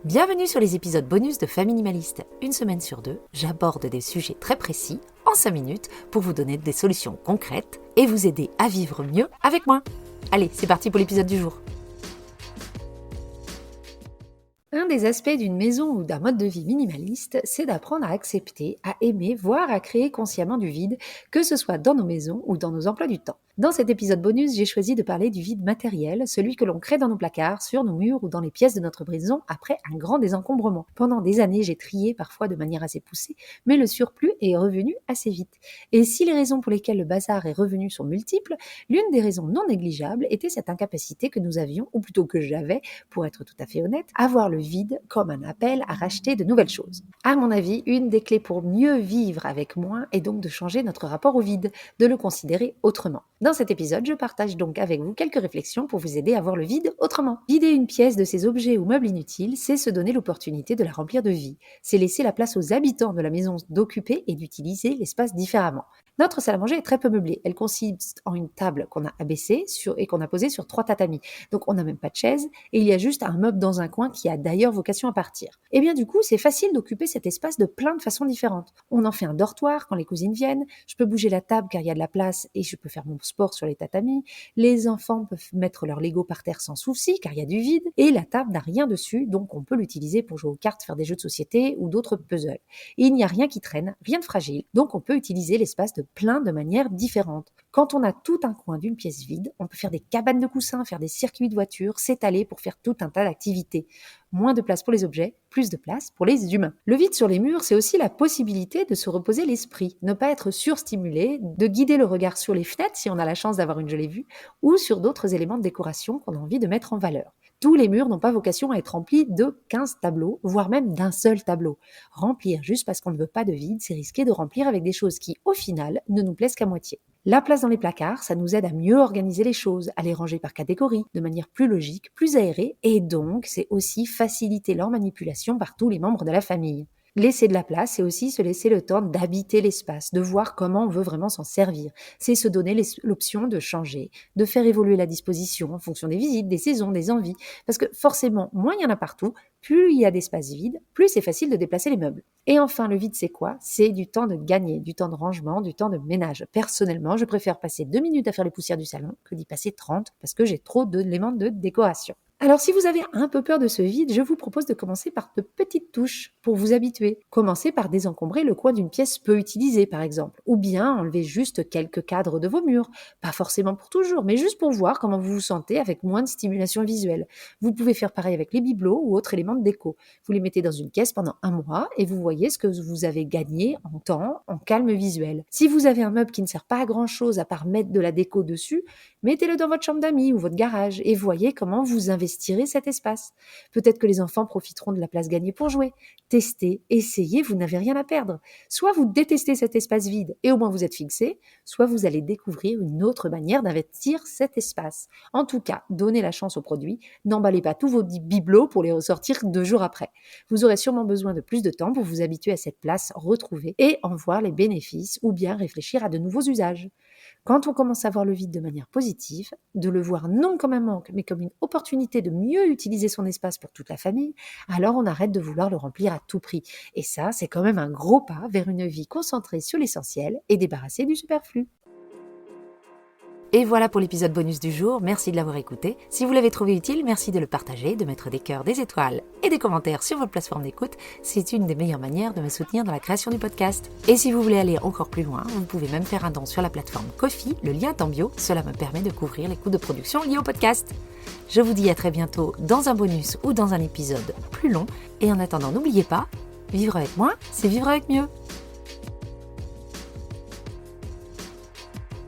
Bienvenue sur les épisodes bonus de Famille Minimaliste. Une semaine sur deux, j'aborde des sujets très précis, en 5 minutes, pour vous donner des solutions concrètes et vous aider à vivre mieux avec moi. Allez, c'est parti pour l'épisode du jour. Un des aspects d'une maison ou d'un mode de vie minimaliste, c'est d'apprendre à accepter, à aimer, voire à créer consciemment du vide, que ce soit dans nos maisons ou dans nos emplois du temps. Dans cet épisode bonus, j'ai choisi de parler du vide matériel, celui que l'on crée dans nos placards, sur nos murs ou dans les pièces de notre maison après un grand désencombrement. Pendant des années, j'ai trié parfois de manière assez poussée, mais le surplus est revenu assez vite. Et si les raisons pour lesquelles le bazar est revenu sont multiples, l'une des raisons non négligeables était cette incapacité que nous avions, ou plutôt que j'avais, pour être tout à fait honnête, à voir le vide comme un appel à racheter de nouvelles choses. À mon avis, une des clés pour mieux vivre avec moins est donc de changer notre rapport au vide, de le considérer autrement. Dans cet épisode, je partage donc avec vous quelques réflexions pour vous aider à voir le vide autrement. Vider une pièce de ses objets ou meubles inutiles, c'est se donner l'opportunité de la remplir de vie. C'est laisser la place aux habitants de la maison d'occuper et d'utiliser l'espace différemment. Notre salle à manger est très peu meublée. Elle consiste en une table qu'on a abaissée et qu'on a posée sur 3 tatamis. Donc on n'a même pas de chaise et il y a juste un meuble dans un coin qui a d'ailleurs vocation à partir. Et bien du coup, c'est facile d'occuper cet espace de plein de façons différentes. On en fait un dortoir quand les cousines viennent. Je peux bouger la table car il y a de la place et je peux faire mon sport sur les tatamis. Les enfants peuvent mettre leur Lego par terre sans souci car il y a du vide. Et la table n'a rien dessus, donc on peut l'utiliser pour jouer aux cartes, faire des jeux de société ou d'autres puzzles. Et il n'y a rien qui traîne, rien de fragile, donc on peut utiliser l'espace de plein de manières différentes. Quand on a tout un coin d'une pièce vide, on peut faire des cabanes de coussins, faire des circuits de voitures, s'étaler pour faire tout un tas d'activités. Moins de place pour les objets, plus de place pour les humains. Le vide sur les murs, c'est aussi la possibilité de se reposer l'esprit, ne pas être surstimulé, de guider le regard sur les fenêtres si on a la chance d'avoir une jolie vue, ou sur d'autres éléments de décoration qu'on a envie de mettre en valeur. Tous les murs n'ont pas vocation à être remplis de 15 tableaux, voire même d'un seul tableau. Remplir juste parce qu'on ne veut pas de vide, c'est risquer de remplir avec des choses qui, au final, ne nous plaisent qu'à moitié. La place dans les placards, ça nous aide à mieux organiser les choses, à les ranger par catégorie, de manière plus logique, plus aérée, et donc c'est aussi faciliter leur manipulation par tous les membres de la famille. Laisser de la place, c'est aussi se laisser le temps d'habiter l'espace, de voir comment on veut vraiment s'en servir. C'est se donner l'option de changer, de faire évoluer la disposition en fonction des visites, des saisons, des envies. Parce que forcément, moins il y en a partout, plus il y a d'espace vide, plus c'est facile de déplacer les meubles. Et enfin, le vide, c'est quoi ? C'est du temps de gagner, du temps de rangement, du temps de ménage. Personnellement, je préfère passer 2 minutes à faire les poussières du salon que d'y passer 30 parce que j'ai trop d'éléments de décoration. Alors si vous avez un peu peur de ce vide, je vous propose de commencer par de petites touches pour vous habituer. Commencez par désencombrer le coin d'une pièce peu utilisée par exemple, ou bien enlever juste quelques cadres de vos murs, pas forcément pour toujours, mais juste pour voir comment vous vous sentez avec moins de stimulation visuelle. Vous pouvez faire pareil avec les bibelots ou autres éléments de déco. Vous les mettez dans une caisse pendant 1 mois et vous voyez ce que vous avez gagné en temps, en calme visuel. Si vous avez un meuble qui ne sert pas à grand chose à part mettre de la déco dessus, mettez-le dans votre chambre d'amis ou votre garage et voyez comment vous investirez cet espace. Peut-être que les enfants profiteront de la place gagnée pour jouer. Testez, essayez, vous n'avez rien à perdre. Soit vous détestez cet espace vide et au moins vous êtes fixé, soit vous allez découvrir une autre manière d'investir cet espace. En tout cas, donnez la chance au produit, n'emballez pas tous vos bibelots pour les ressortir 2 jours après. Vous aurez sûrement besoin de plus de temps pour vous habituer à cette place retrouvée et en voir les bénéfices ou bien réfléchir à de nouveaux usages. Quand on commence à voir le vide de manière positive, de le voir non comme un manque, mais comme une opportunité de mieux utiliser son espace pour toute la famille, alors on arrête de vouloir le remplir à tout prix. Et ça, c'est quand même un gros pas vers une vie concentrée sur l'essentiel et débarrassée du superflu. Et voilà pour l'épisode bonus du jour, merci de l'avoir écouté. Si vous l'avez trouvé utile, merci de le partager, de mettre des cœurs, des étoiles et des commentaires sur votre plateforme d'écoute. C'est une des meilleures manières de me soutenir dans la création du podcast. Et si vous voulez aller encore plus loin, vous pouvez même faire un don sur la plateforme Ko-fi, le lien est en bio, cela me permet de couvrir les coûts de production liés au podcast. Je vous dis à très bientôt dans un bonus ou dans un épisode plus long. Et en attendant, n'oubliez pas, vivre avec moins, c'est vivre avec mieux.